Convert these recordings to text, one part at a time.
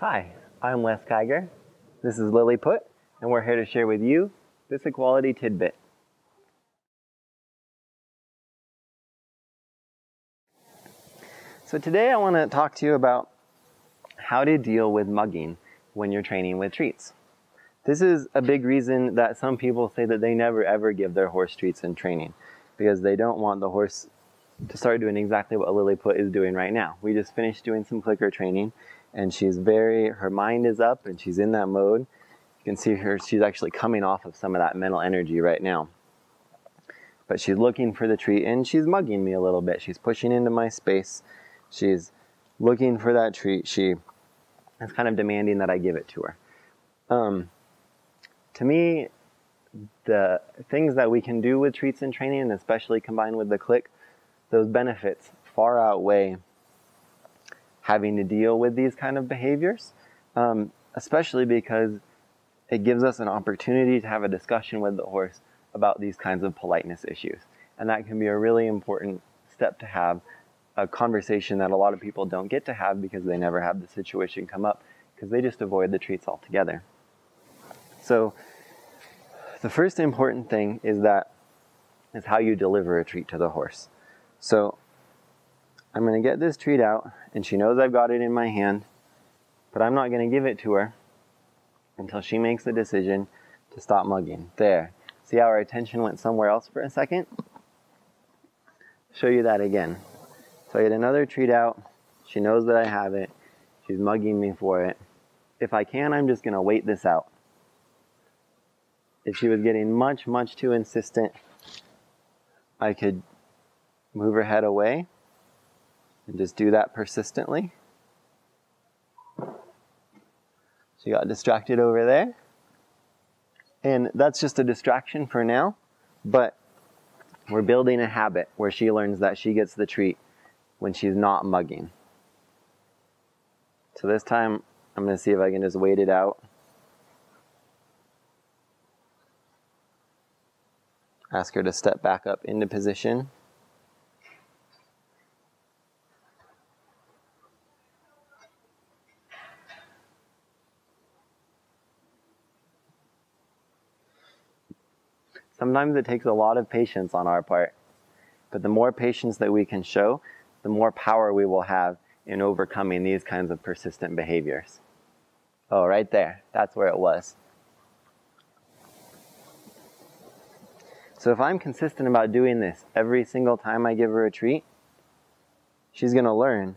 Hi, I'm Les Kiger. This is Lilliput, and we're here to share with you this equality tidbit. So today I want to talk to you about how to deal with mugging when you're training with treats. This is a big reason that some people say that they never ever give their horse treats in training, because they don't want the horse to start doing exactly what Lilliput is doing right now. We just finished doing some clicker training, and her mind is up and she's in that mode. You can see her, she's actually coming off of some of that mental energy right now. But she's looking for the treat and she's mugging me a little bit. She's pushing into my space. She's looking for that treat. She is kind of demanding that I give it to her. To me, the things that we can do with treats in training, and especially combined with the click, those benefits far outweigh having to deal with these kind of behaviors, especially because it gives us an opportunity to have a discussion with the horse about these kinds of politeness issues. And that can be a really important step to have, a conversation that a lot of people don't get to have because they never have the situation come up, because they just avoid the treats altogether. So the first important thing is how you deliver a treat to the horse. So I'm going to get this treat out, and she knows I've got it in my hand, but I'm not going to give it to her until she makes the decision to stop mugging. There. See how our attention went somewhere else for a second? Show you that again. So I get another treat out. She knows that I have it. She's mugging me for it. If I can, I'm just going to wait this out. If she was getting much, much too insistent, I could move her head away and just do that persistently. She got distracted over there. And that's just a distraction for now, but we're building a habit where she learns that she gets the treat when she's not mugging. So this time, I'm going to see if I can just wait it out. Ask her to step back up into position. Sometimes it takes a lot of patience on our part, but the more patience that we can show, the more power we will have in overcoming these kinds of persistent behaviors. Oh, right there. That's where it was. So if I'm consistent about doing this every single time I give her a treat, she's going to learn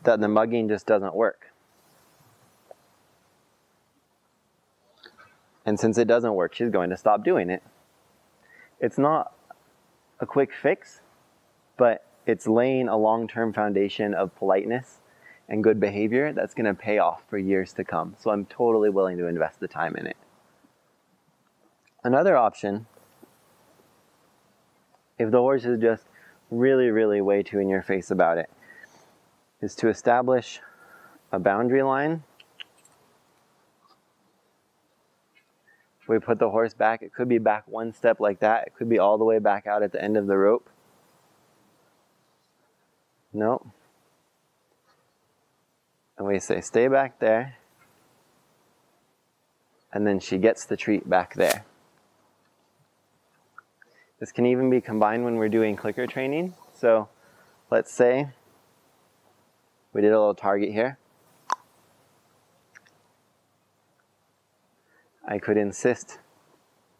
that the mugging just doesn't work. And since it doesn't work, she's going to stop doing it. It's not a quick fix, but it's laying a long-term foundation of politeness and good behavior that's going to pay off for years to come. So I'm totally willing to invest the time in it. Another option, if the horse is just really, really way too in your face about it, is to establish a boundary line. We put the horse back. It could be back one step like that. It could be all the way back out at the end of the rope. Nope. And we say, stay back there. And then she gets the treat back there. This can even be combined when we're doing clicker training. So let's say we did a little target here. I could insist,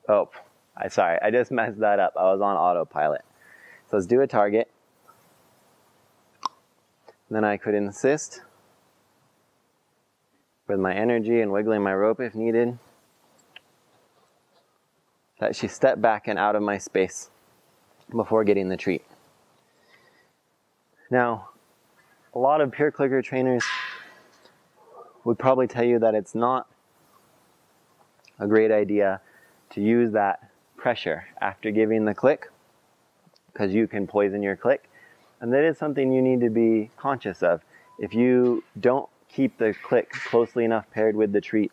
sorry, I just messed that up. I was on autopilot. So let's do a target. Then I could insist with my energy and wiggling my rope if needed that she step back and out of my space before getting the treat. Now, a lot of pure clicker trainers would probably tell you that it's not a great idea to use that pressure after giving the click, because you can poison your click. And that is something you need to be conscious of. If you don't keep the click closely enough paired with the treat,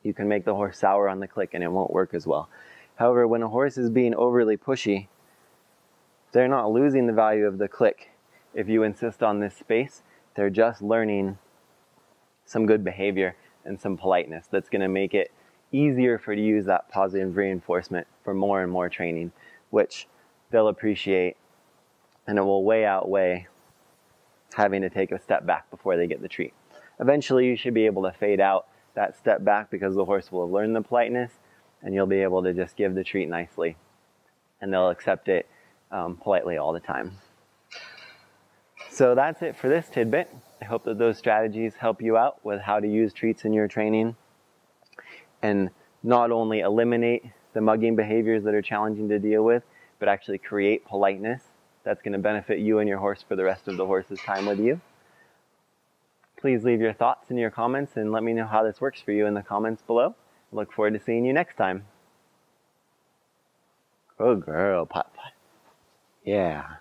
you can make the horse sour on the click and it won't work as well. However, when a horse is being overly pushy, they're not losing the value of the click. If you insist on this space, they're just learning some good behavior and some politeness that's going to make it easier for you to use that positive reinforcement for more and more training, which they'll appreciate, and it will way outweigh having to take a step back before they get the treat. Eventually, you should be able to fade out that step back because the horse will have learned the politeness, and you'll be able to just give the treat nicely, and they'll accept it politely all the time. So that's it for this tidbit. I hope that those strategies help you out with how to use treats in your training and not only eliminate the mugging behaviors that are challenging to deal with, but actually create politeness that's going to benefit you and your horse for the rest of the horse's time with you. Please leave your thoughts in your comments and let me know how this works for you in the comments below. Look forward to seeing you next time. Good girl, Putt Putt. Yeah.